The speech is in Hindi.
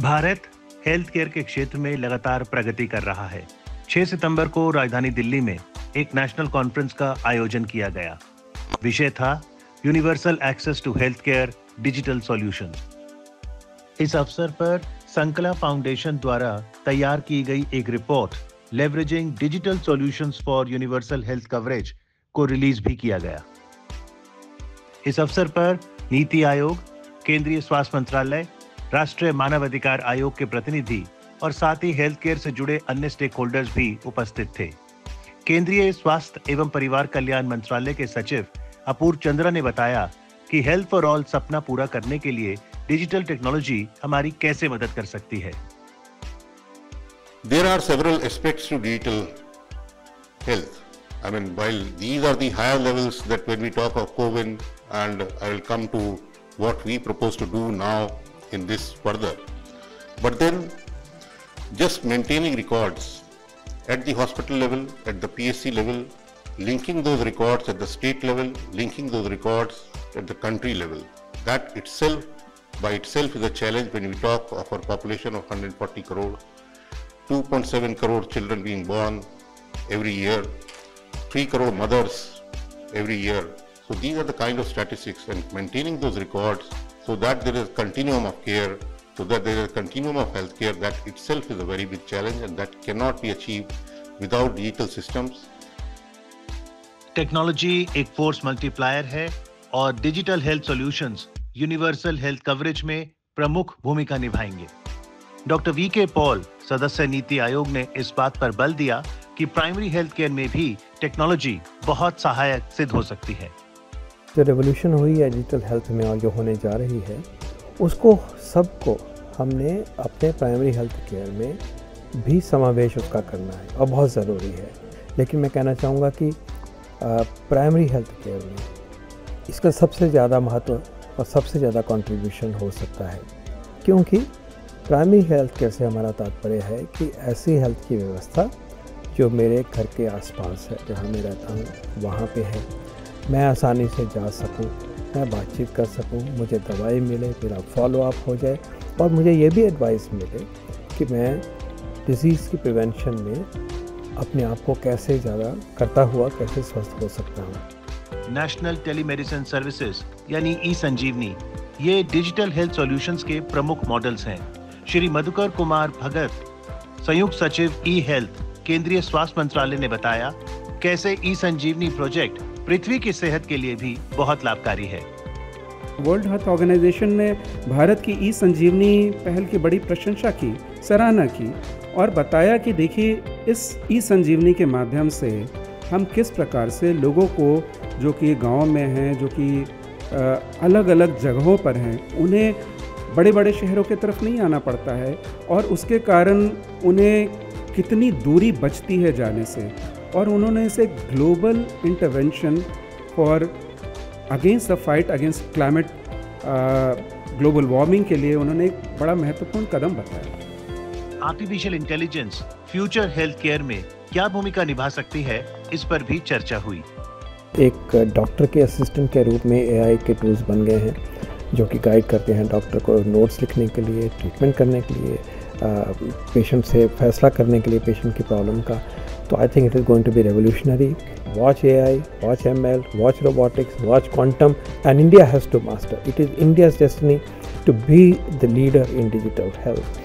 भारत हेल्थ केयर के क्षेत्र में लगातार प्रगति कर रहा है। 6 सितंबर को राजधानी दिल्ली में एक नेशनल कॉन्फ्रेंस का आयोजन किया गया। विषय था universal access to health care digital solutions. इस अवसर पर संकला फाउंडेशन द्वारा तैयार की गई एक report leveraging digital solutions for universal health coverage को रिलीज भी किया गया। इस अवसर पर नीति आयोग, केंद्रीय स्वास्थ्य मंत्रालय, राष्ट्रीय मानवाधिकार आयोग के प्रतिनिधि और साथ ही हेल्थ केयर से जुड़े अन्य स्टेक होल्डर्स भी उपस्थित थे। केंद्रीय स्वास्थ्य एवं परिवार कल्याण मंत्रालय के सचिव अपूर्व चंद्रा ने बताया कि हेल्थ फॉर ऑल सपना पूरा करने के लिए डिजिटल टेक्नोलॉजी हमारी कैसे मदद कर सकती है। There are several aspects to digital health. I mean, while these are the higher levels that when we talk of COVID, and I will come to what we propose to do now in this further. But then just maintaining records at the hospital level, at the PSC level, linking those records at the state level, linking those records at the country level, that itself by itself is a challenge when we talk of our population of 140 crore, 2.7 crore children being born every year, 3 crore mothers every year. So these are the kind of statistics, and maintaining those records so that there is a continuum of care, so that there is a continuum of healthcare, that itself is a very big challenge, and that cannot be achieved without digital systems. Technology एक फोर्स मल्टीप्लायर है और digital health solutions universal health coverage में प्रमुख भूमिका निभाएंगे। डॉक्टर वीके पॉल, सदस्य नीति आयोग, ने इस बात पर बल दिया कि प्राइमरी हेल्थ केयर में भी टेक्नोलॉजी बहुत सहायक सिद्ध हो सकती है। जो रेवोल्यूशन हुई है डिजिटल हेल्थ में और जो होने जा रही है, उसको सबको हमने अपने प्राइमरी हेल्थ केयर में भी समावेश उसका करना है और बहुत ज़रूरी है। लेकिन मैं कहना चाहूँगा कि प्राइमरी हेल्थ केयर में इसका सबसे ज़्यादा महत्व और सबसे ज़्यादा कंट्रीब्यूशन हो सकता है, क्योंकि प्राइमरी हेल्थ केयर से हमारा तात्पर्य है कि ऐसी हेल्थ की व्यवस्था जो मेरे घर के आसपास है, जहाँ मैं रहता हूँ वहाँ पे है, मैं आसानी से जा सकूँ, मैं बातचीत कर सकूँ, मुझे दवाई मिले, मेरा फॉलोअप हो जाए और मुझे ये भी एडवाइस मिले कि मैं डिज़ीज़ की प्रिवेंशन में अपने आप को कैसे ज़्यादा करता हुआ कैसे स्वस्थ हो सकता हूँ। नेशनल टेलीमेडिसिन सर्विसेज यानी ई संजीवनी, ये डिजिटल हेल्थ सॉल्यूशंस के प्रमुख मॉडल्स हैं। श्री मधुकर कुमार भगत, संयुक्त सचिव ई हेल्थ, केंद्रीय स्वास्थ्य मंत्रालय, ने बताया कैसे ई संजीवनी प्रोजेक्ट पृथ्वी की सेहत के लिए भी बहुत लाभकारी है। वर्ल्ड हेल्थ ऑर्गेनाइजेशन ने भारत की ई संजीवनी पहल की बड़ी प्रशंसा की, सराहना की और बताया कि देखिए इस ई संजीवनी के माध्यम से हम किस प्रकार से लोगों को जो कि गांव में हैं, जो कि अलग अलग जगहों पर हैं, उन्हें बड़े बड़े शहरों की तरफ नहीं आना पड़ता है और उसके कारण उन्हें कितनी दूरी बचती है जाने से। और उन्होंने इसे global intervention for against the fight against climate global warming के लिए उन्होंने एक बड़ा महत्वपूर्ण कदम बताया। Artificial intelligence future health care में क्या भूमिका निभा सकती है, इस पर भी चर्चा हुई। एक डॉक्टर के असिस्टेंट के रूप में एआई के टूल्स बन गए हैं जो कि गाइड करते हैं डॉक्टर को नोट्स लिखने के लिए, ट्रीटमेंट करने के लिए, पेशेंट से फैसला करने के लिए पेशेंट की प्रॉब्लम का। तो I think it is going to be revolutionary. Watch AI, watch ML, watch robotics, watch quantum, and India has to master. It is India's destiny to be the leader in digital health.